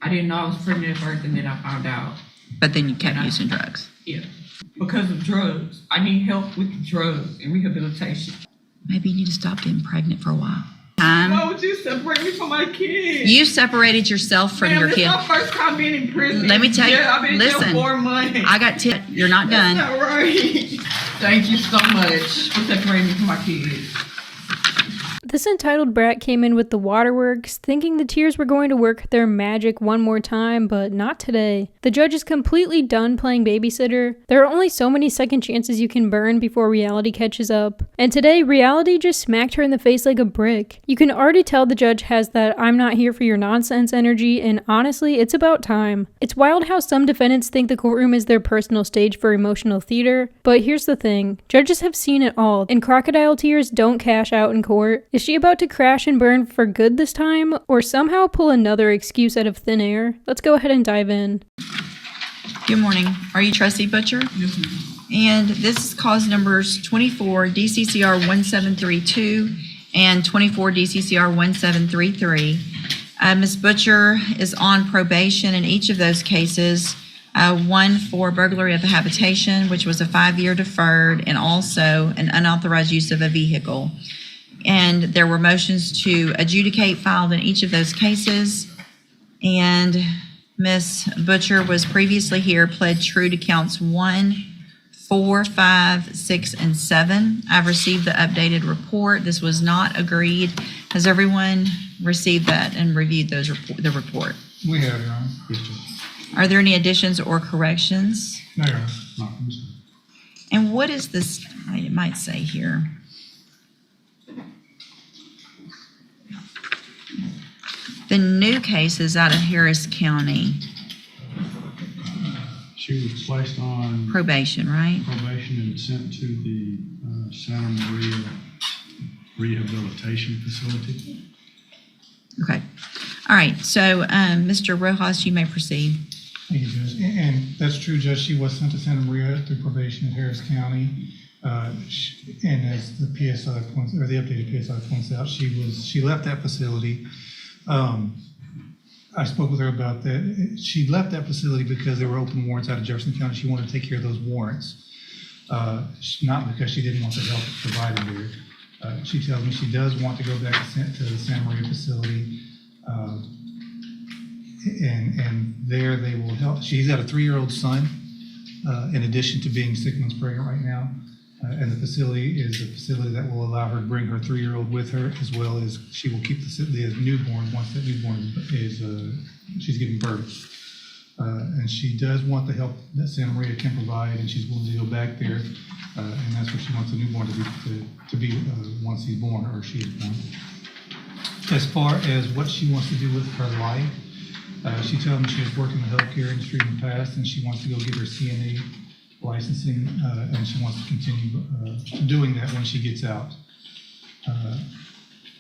I didn't know I was pregnant at first, and then I found out. But then you kept using drugs. Yeah. Because of drugs. I need help with the drugs and rehabilitation. Maybe you need to stop getting pregnant for a while. Why would you separate me from my kids? You separated yourself from your kid. This is my first time being in prison. Let me tell you. I've been in jail 4 months. I got You're not done. That's not right. Thank you so much for separating me from my kids. This entitled brat came in with the waterworks, thinking the tears were going to work their magic one more time, but not today. The judge is completely done playing babysitter. There are only so many second chances you can burn before reality catches up. And today, reality just smacked her in the face like a brick. You can already tell the judge has that "I'm not here for your nonsense" energy, and honestly, it's about time. It's wild how some defendants think the courtroom is their personal stage for emotional theater, but here's the thing. Judges have seen it all, and crocodile tears don't cash out in court. Is she about to crash and burn for good this time, or somehow pull another excuse out of thin air? Let's go ahead and dive in. Good morning. Are you Trustee Butcher? Yes, ma'am. And this is cause numbers 24 DCCR 1732 and 24 DCCR 1733. Ms. Butcher is on probation in each of those cases. One for burglary of a habitation, which was a 5-year deferred, and also an unauthorized use of a vehicle. And there were motions to adjudicate filed in each of those cases. And Ms. Butcher was previously here, pled true to counts 1, 4, 5, 6, and 7. I've received the updated report. This was not agreed. Has everyone received that and reviewed the report? We have, Your Honor. Yes, sir. Are there any additions or corrections? No, Your Honor. Not from this. And what is this? It might say here. The new case is out of Harris County. She was placed on Probation, right? probation and sent to the Santa Maria Rehabilitation Facility. Okay. All right. So, Mr. Rojas, you may proceed. Thank you, Judge. And that's true, Judge. She was sent to Santa Maria through probation in Harris County. And as the PSI points, or the updated PSI points out, she left that facility. I spoke with her about that. She left that facility because there were open warrants out of Jefferson County. She wanted to take care of those warrants, not because she didn't want the help provided there. She tells me she does want to go back to the Santa Maria facility, and there they will help. She's got a 3-year-old son, in addition to being 6 months pregnant right now. And the facility is a facility that will allow her to bring her 3-year-old with her, as well as she will keep the newborn once that newborn is she's giving birth. And she does want the help that Santa Maria can provide, and she's willing to go back there, and that's what she wants the newborn to be once he's born, or she is born. As far as what she wants to do with her life, she told me she has worked in the healthcare industry in the past, and she wants to go get her CNA licensing, and she wants to continue doing that when she gets out.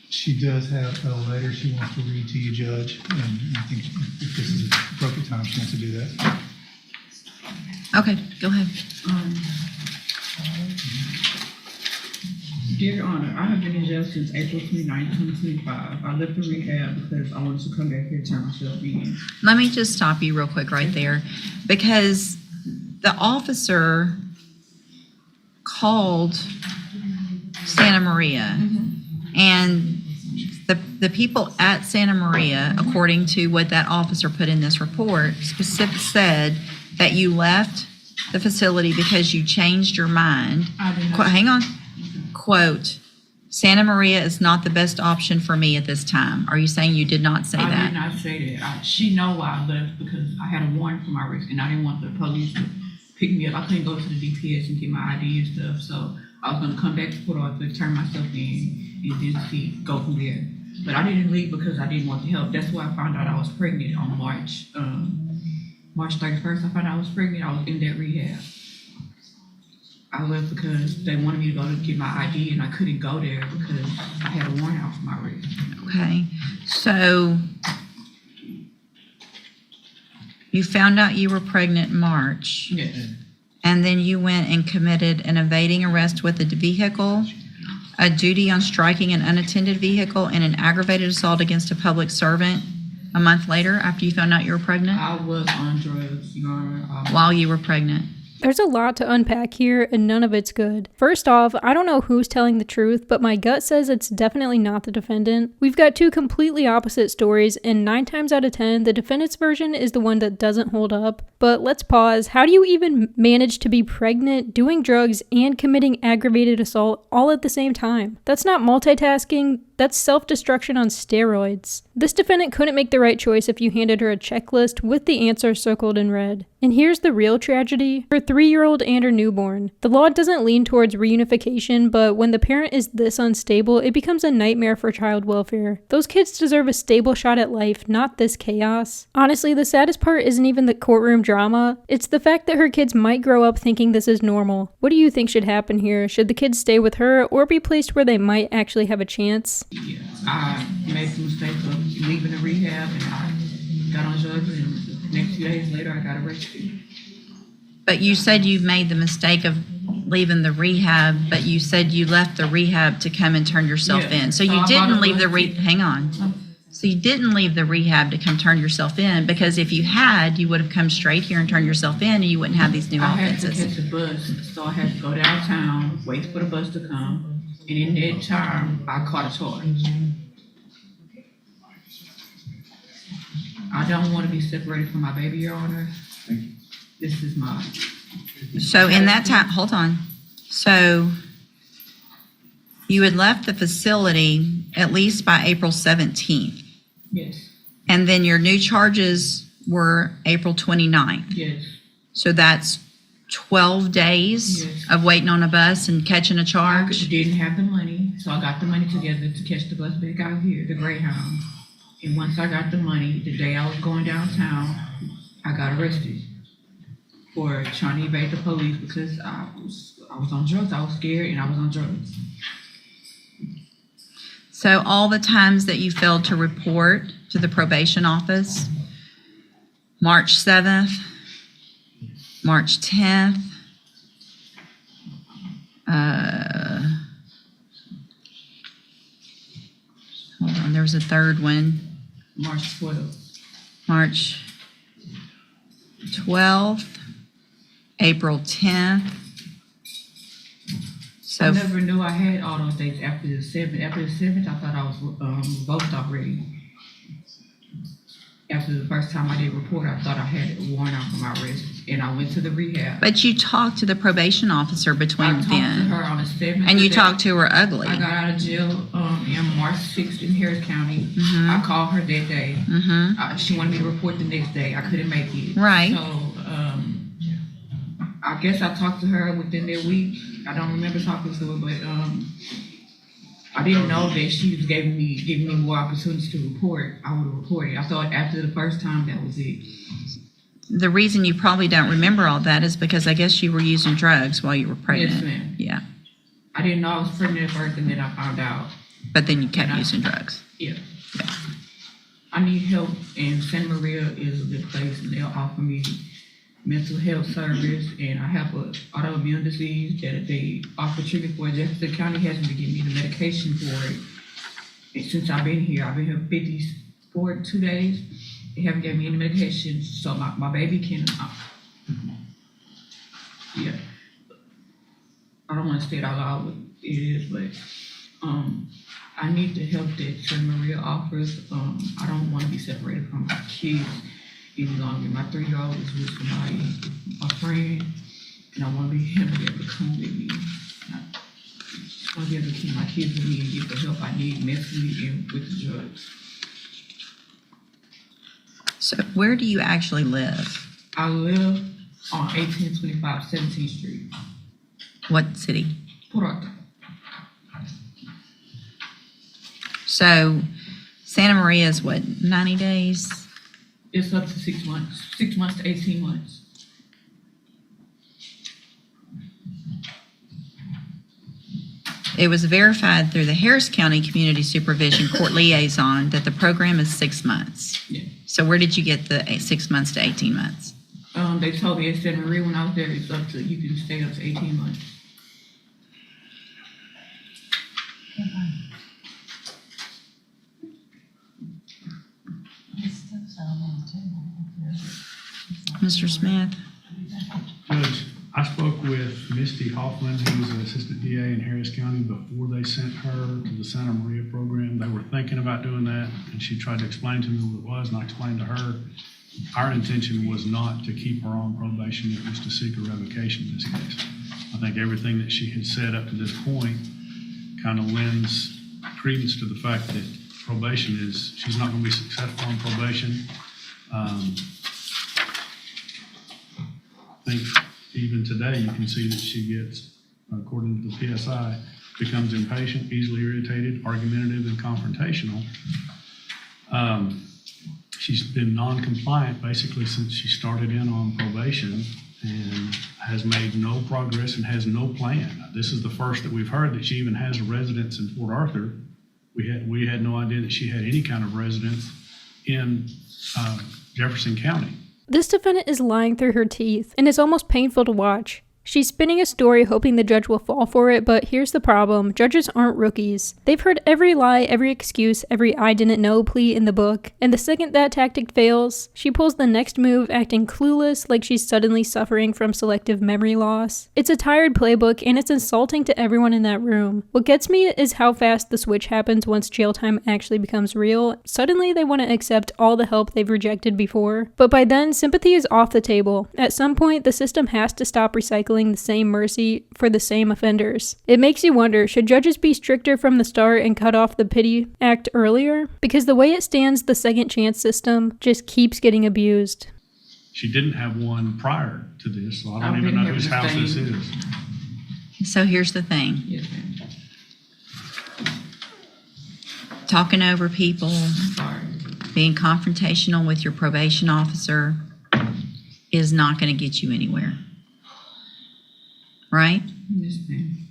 She does have a letter she wants to read to you, Judge, and I think if this is the appropriate time, she wants to do that. Okay, go ahead. Dear Honor, I have been in jail since April 29, 2025. I left the rehab because I wanted to come back here and turn myself in. Let me just stop you real quick right there, because the officer called Santa Maria, and the people at Santa Maria, according to what that officer put in this report, specifically said that you left the facility because you changed your mind. Hang on. Quote, Santa Maria is not the best option for me at this time. Are you saying you did not say that? I did not say that. She know why I left, because I had a warrant for my arrest, and I didn't want the police to pick me up. I couldn't go to the DPS and get my ID and stuff, so I was going to come back to Port Arthur, turn myself in, and then go from there. But I didn't leave because I didn't want the help. That's why I found out I was pregnant on March 31st. I found out I was pregnant. I was in that rehab. I left because they wanted me to go to get my ID, and I couldn't go there because I had a warrant out for my arrest. Okay, so you found out you were pregnant in March. Yes. And then you went and committed an evading arrest with a vehicle, a duty on striking an unattended vehicle, and an aggravated assault against a public servant, a month later after you found out you were pregnant? I was on drugs, Your Honor. While you were pregnant? There's a lot to unpack here, and none of it's good. First off, I don't know who's telling the truth, but my gut says it's definitely not the defendant. We've got two completely opposite stories, and 9 times out of 10, the defendant's version is the one that doesn't hold up. But let's pause. How do you even manage to be pregnant, doing drugs, and committing aggravated assault all at the same time? That's not multitasking. That's self-destruction on steroids. This defendant couldn't make the right choice if you handed her a checklist with the answer circled in red. And here's the real tragedy: her 3-year-old and her newborn. The law doesn't lean towards reunification, but when the parent is this unstable, it becomes a nightmare for child welfare. Those kids deserve a stable shot at life, not this chaos. Honestly, the saddest part isn't even the courtroom drama. It's the fact that her kids might grow up thinking this is normal. What do you think should happen here? Should the kids stay with her or be placed where they might actually have a chance? Yeah, I made the mistake of leaving the rehab and I got on drugs, and the next few days later I got arrested. But you said you made the mistake of leaving the rehab, but you said you left the rehab to come and turn yourself Yeah. in. So So you I didn't bought a leave the book. hang on. So you didn't leave the rehab to come turn yourself in, because if you had, you would have come straight here and turned yourself in, and you wouldn't have these new I had to offenses. catch a bus, so I had to go downtown, wait for the bus to come, and in that time, I caught a charge. I don't want to be separated from my baby, Your Honor. This is my, So in that time, hold on. So you had left the facility at least by April 17th, yes, and then your new charges were April 29th. yes, So that's 12 days Yes. of waiting on a bus and catching a I charge. didn't have the money, so I got the money together to catch the bus back out here, the Greyhound. And once I got the money, the day I was going downtown, I got arrested for trying to evade the police because I was on drugs. I was scared and I was on drugs. So all the times that you failed to report to the probation office, March 7th, March 10th, hold on, there was a third one, March 12th. March 12th, April 10th. I So, never knew I had all those dates after the 7th. After the 7th, I thought I was revoked already. After the first time I did report, I thought I had a warrant out for my arrest, and I went to the rehab. but you talked to the probation officer I between talked to then, her on the 7th. and you day. talked to her ugly. I got out of jail in March 6th in Harris County. Mhm. I called her that day. Mm-hmm, She wanted me to report the next day. I couldn't make it. Right. So I guess I talked to her within that week. I don't remember talking to her, but I didn't know that she was giving me more opportunities to report. I would have reported. I thought after the first time that was it. the reason you probably don't remember all that is because I guess you were using drugs while you were Yes, pregnant. ma'am. Yeah, I didn't know I was pregnant at first, and then I found out. but then you kept And I- using drugs. Yeah. I need help, and Santa Maria is a good place, and they'll offer me mental health service, and I have an autoimmune disease that they offer treatment for. Jefferson County hasn't been giving me the medication for it. And since I've been here 52 days. They haven't given me any medication, so my baby can, yeah. I don't want to say it out loud what it is, but I need the help that Santa Maria offers. I don't want to be separated from my kids any longer. My 3-year-old is with my friend, and I want to be him to be able to come with me. I just want to be able to keep my kids with me and get the help I need mentally and with the drugs. So where do you actually live? I live on 1825 17th Street, What city? Port Arthur. So Santa Maria is what, 90 days? It's up to 6 months, 6 months to 18 months. It was verified through the Harris County Community Supervision Court Liaison that the program is 6 months. Yeah. So where did you get the 6 months to 18 months? They told me at Santa Maria when I was there, it's up to, you can stay up to 18 months. Mr. Smith? Judge, I spoke with Misty Hoffman, who was an assistant DA in Harris County, before they sent her to the Santa Maria program. They were thinking about doing that, and she tried to explain to me what it was, and I explained to her our intention was not to keep her on probation, it was to seek a revocation in this case. I think everything that she had said up to this point kind of lends credence to the fact that probation is, she's not going to be successful on probation. I think even today you can see that she gets, according to the PSI, becomes impatient, easily irritated, argumentative, and confrontational. She's been non-compliant basically since she started in on probation and has made no progress and has no plan. This is the first that we've heard that she even has a residence in Port Arthur. We had no idea that she had any kind of residence in Jefferson County. This defendant is lying through her teeth, and it's almost painful to watch. She's spinning a story hoping the judge will fall for it, but here's the problem. Judges aren't rookies. They've heard every lie, every excuse, every I didn't know plea in the book, and the second that tactic fails, she pulls the next move acting clueless like she's suddenly suffering from selective memory loss. It's a tired playbook, and it's insulting to everyone in that room. What gets me is how fast the switch happens once jail time actually becomes real. Suddenly they want to accept all the help they've rejected before. But by then, sympathy is off the table. At some point, the system has to stop recycling the same mercy for the same offenders. It makes you wonder, should judges be stricter from the start and cut off the pity act earlier? Because the way it stands, the second chance system just keeps getting abused. She didn't have one prior to this, so I don't even know whose house this is. So here's the thing. Yes, ma'am. Talking over people, Sorry. being confrontational with your probation officer is not going to get you anywhere. Right? Yes, ma'am.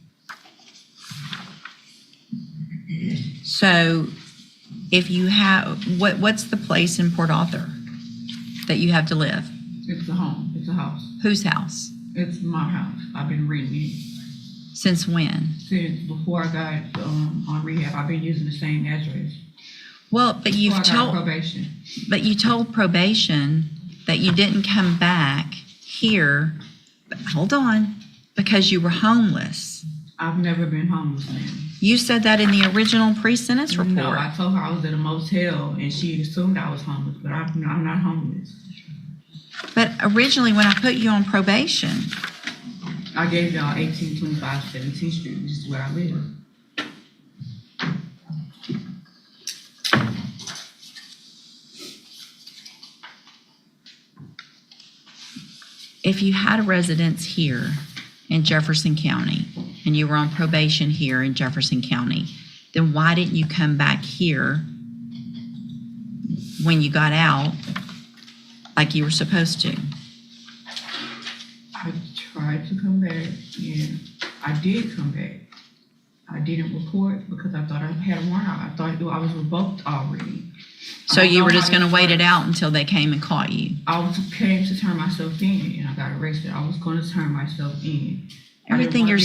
So if you have, what's the place in Port Arthur that you have to live? It's a home. It's a house. Whose house? It's my house. I've been renting it Since when? since before I got on rehab. I've been using the same address. Well, but Before I got probation. you told probation that you didn't come back here. But hold on, because you were homeless. I've never been homeless, ma'am. You said that in the original pre-sentence report. No, I told her I was at a motel and she assumed I was homeless, but I'm not homeless. But originally, when I put you on probation, I gave y'all 1825 17th Street, which is where I live. if you had a residence here in Jefferson County and you were on probation here in Jefferson County, then why didn't you come back here when you got out like you were supposed to? I tried to come back, and I did come back. I didn't report because I thought I had a warrant out. I thought I was revoked already. So you were just going to wait it out until they came and caught you? Came to turn myself in, and I got arrested. I was going to turn myself in. Everything you're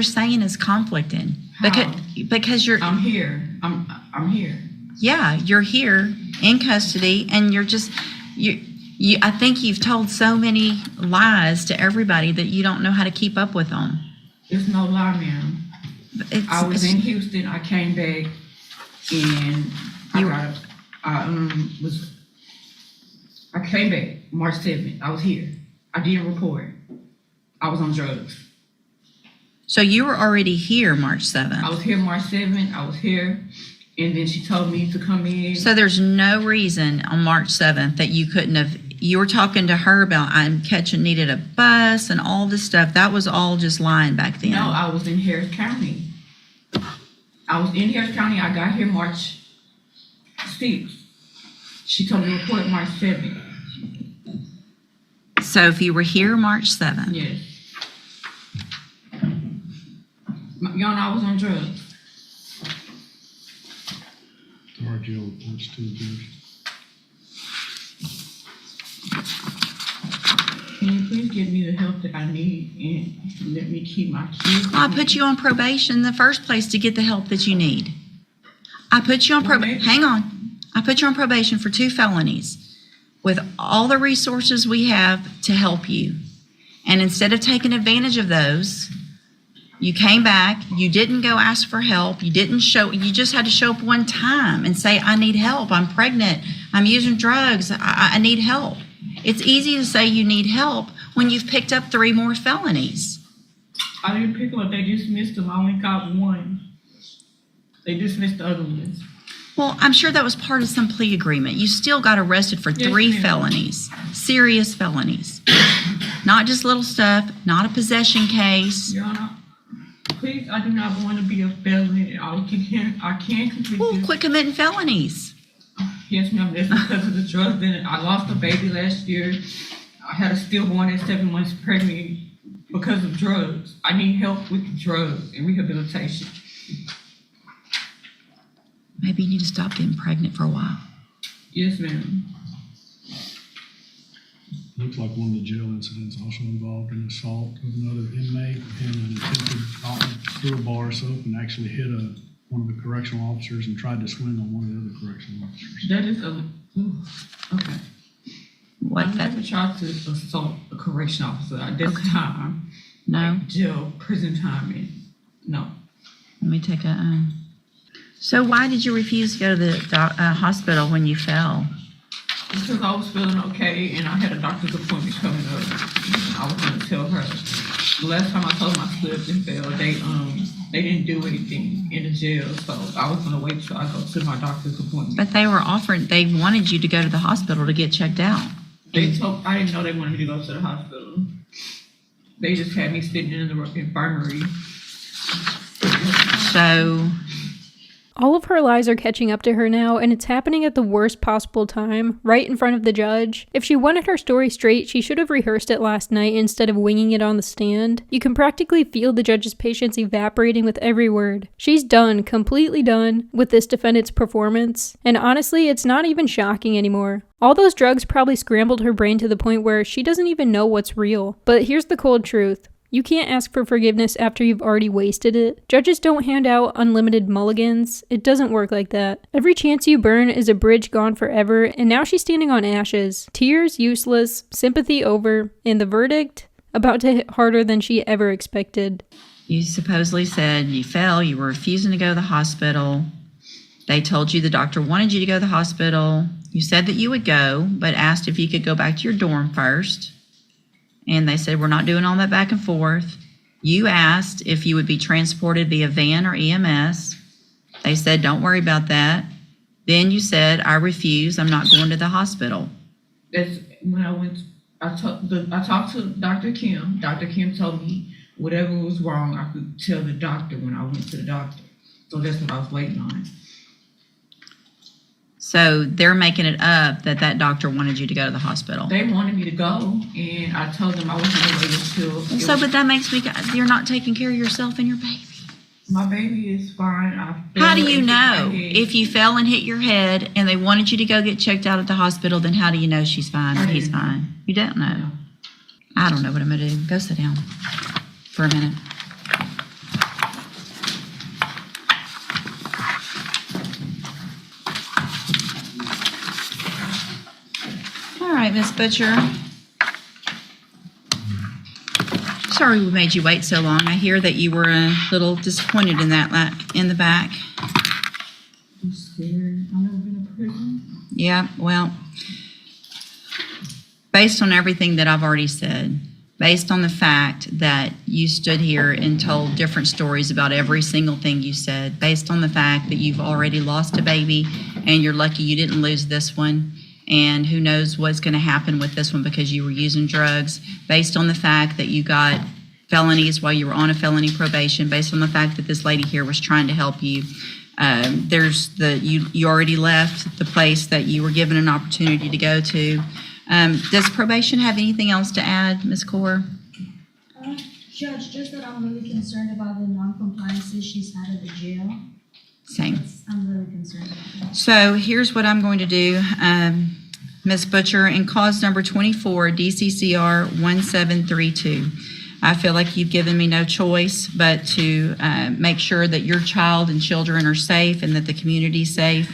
saying is conflicting. Because you're. I'm here. I'm here. Yeah, you're here in custody, and you're just you. I think you've told so many lies to everybody that you don't know how to keep up with them. It's no lie, ma'am. I was in Houston. I came back, and I came back March 7th. I was here. I didn't report. I was on drugs. So you were already here March 7th. I was here March 7th. I was here, and then she told me to come in. So there's no reason on March 7th that you couldn't have. You were talking to her about needed a bus and all this stuff. That was all just lying back then. No, I was in Harris County. I got here March 6th. She told me to report March 7th. So if you were here March 7th. Yes. Y'all know I was on drugs. Our jail reports to the judge. Can you please give me the help that I need and let me keep my kids? I put you on probation in the first place to get the help that you need. I put you on probation. Hang on. I put you on probation for 2 felonies. with all the resources we have to help you. And instead of taking advantage of those, you came back, you didn't go ask for help, you just had to show up one time and say, I need help, I'm pregnant, I'm using drugs, I need help. It's easy to say you need help when you've picked up 3 more felonies. I didn't pick them up, they dismissed them, I only got 1. They dismissed the other ones. Well, I'm sure that was part of some plea agreement. You still got arrested for Yes, 3 ma'am. felonies, serious felonies. Not just little stuff, not a possession case. Your Honor, please, I do not want to be a felon. I can't complete Well, this. quit committing felonies. Yes, ma'am, that's because of the drugs. Then I lost a baby last year. I had a stillborn at 7 months pregnant because of drugs. I need help with drugs and rehabilitation. Maybe you need to stop getting pregnant for a while. Yes, ma'am. Looks like one of the jail incidents also involved an assault of another inmate and an attempted threw a bar of soap and actually hit one of the correctional officers and tried to swing on one of the other correctional officers. That is okay. What I that? never tried to assault a correction officer at this Okay. time. No. Jail, prison time, no. Let me take a. So why did you refuse to go to the hospital when you fell? Because I was feeling okay and I had a doctor's appointment coming up. I was gonna tell her. The last time I told them I slipped and fell, they didn't do anything in the jail, so I was gonna wait till I go to my doctor's appointment. But they wanted you to go to the hospital to get checked out. I didn't know they wanted me to go to the hospital. They just had me sitting in the infirmary. So, All of her lies are catching up to her now, and it's happening at the worst possible time, right in front of the judge. If she wanted her story straight, she should have rehearsed it last night instead of winging it on the stand. You can practically feel the judge's patience evaporating with every word. She's done, completely done, with this defendant's performance. And honestly, it's not even shocking anymore. All those drugs probably scrambled her brain to the point where she doesn't even know what's real. But here's the cold truth. You can't ask for forgiveness after you've already wasted it. Judges don't hand out unlimited mulligans. It doesn't work like that. Every chance you burn is a bridge gone forever, and now she's standing on ashes. Tears useless, sympathy over, and the verdict about to hit harder than she ever expected. you supposedly said you fell, you were refusing to go to the hospital. They told you the doctor wanted you to go to the hospital. You said that you would go, but asked if you could go back to your dorm first. And they said, we're not doing all that back and forth. You asked if you would be transported via van or EMS. They said, don't worry about that. Then you said, I refuse, I'm not going to the hospital. That's when I talked to Dr. Kim. Dr. Kim told me whatever was wrong, I could tell the doctor when I went to the doctor. So that's what I was waiting on. So they're making it up that that doctor wanted you to go to the hospital. They wanted me to go, and I told them I was going to wait until... So, but that makes me, you're not taking care of yourself and your baby. My baby is fine. How do you know? If you fell and hit your head and they wanted you to go get checked out at the hospital, then how do you know she's fine or he's fine? You don't know. I don't know what I'm going to do. Go sit down for a minute. All right, Miss Butcher. Sorry we made you wait so long. I hear that you were a little disappointed in that in the back. I'm scared. I've never been in prison. Yeah, well, based on everything that I've already said, based on the fact that you stood here and told different stories about every single thing you said, based on the fact that you've already lost a baby and you're lucky you didn't lose this one, and who knows what's going to happen with this one because you were using drugs, based on the fact that you got felonies while you were on a felony probation, based on the fact that this lady here was trying to help you. You already left the place that you were given an opportunity to go to. Does probation have anything else to add, Ms. Kaur? Judge, just that I'm really concerned about the non-compliances she's had at the jail. Same. I'm really concerned about that. So here's what I'm going to do. Ms. Butcher, in cause number 24, DCCR 1732, I feel like you've given me no choice but to make sure that your child and children are safe and that the community's safe.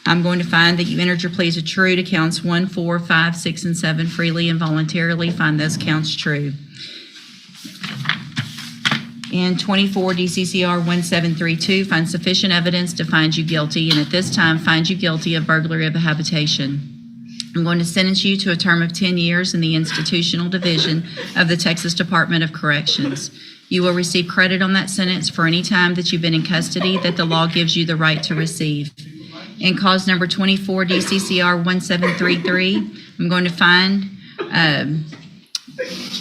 I'm going to find that you entered your pleas of true to counts 1, 4, 5, 6, and 7 freely and voluntarily. Find those counts true. And 24 DCCR 1732, find sufficient evidence to find you guilty, and at this time find you guilty of burglary of a habitation. I'm going to sentence you to a term of 10 years in the institutional division of the Texas Department of Corrections. You will receive credit on that sentence for any time that you've been in custody that the law gives you the right to receive. In cause number 24 DCCR 1733, I'm going to find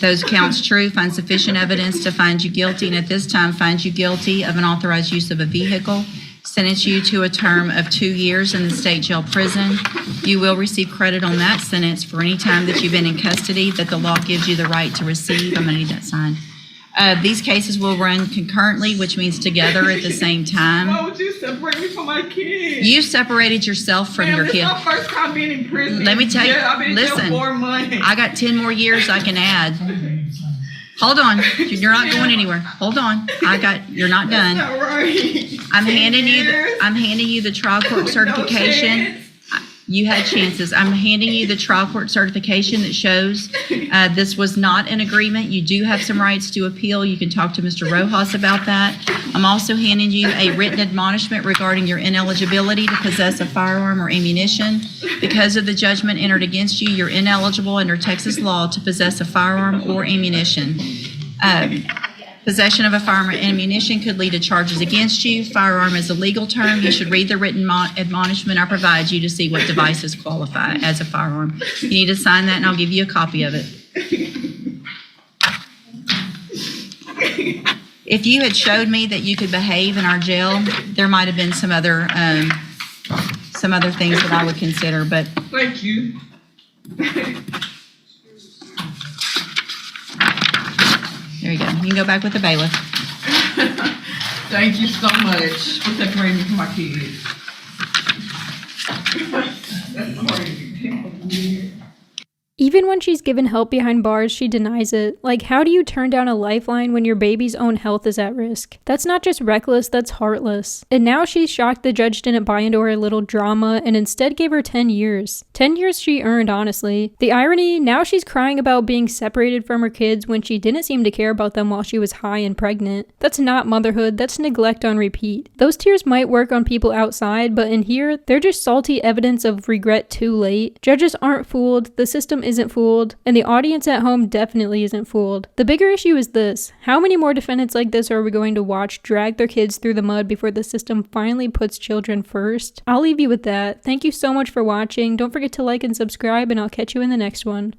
those counts true, find sufficient evidence to find you guilty, and at this time find you guilty of unauthorized use of a vehicle, sentence you to a term of 2 years in the state jail prison. You will receive credit on that sentence for any time that you've been in custody that the law gives you the right to receive. I'm going to need that signed. These cases will run concurrently, which means together at the same time. Why would you separate me from my kids? You separated yourself from your This kid. is my first time being in prison. Let me tell you, I've been in jail listen, 4 months. I got 10 more years I can add. Hold on, you're not going anywhere. Hold on, you're not done. That's not right. I'm handing years? you the trial court certification. No chance. You had chances. I'm handing you the trial court certification that shows this was not an agreement. You do have some rights to appeal. You can talk to Mr. Rojas about that. I'm also handing you a written admonishment regarding your ineligibility to possess a firearm or ammunition. Because of the judgment entered against you, you're ineligible under Texas law to possess a firearm or ammunition. Possession of a firearm or ammunition could lead to charges against you. Firearm is a legal term. You should read the written admonishment I provide you to see what devices qualify as a firearm. You need to sign that, and I'll give you a copy of it. If you had showed me that you could behave in our jail, there might have been some other things that I would consider, but Thank you. there you go. You can go back with the bailiff. Thank you so much for separating me from my kids. That's crazy. Even when she's given help behind bars, she denies it. Like, how do you turn down a lifeline when your baby's own health is at risk? That's not just reckless, that's heartless. And now she's shocked the judge didn't buy into her little drama and instead gave her 10 years. 10 years she earned, honestly. The irony, now she's crying about being separated from her kids when she didn't seem to care about them while she was high and pregnant. That's not motherhood, that's neglect on repeat. Those tears might work on people outside, but in here, they're just salty evidence of regret too late. Judges aren't fooled, the system isn't fooled, and the audience at home definitely isn't fooled. The bigger issue is this: how many more defendants like this are we going to watch drag their kids through the mud before the system finally puts children first? I'll leave you with that. Thank you so much for watching. Don't forget to like and subscribe, and I'll catch you in the next one.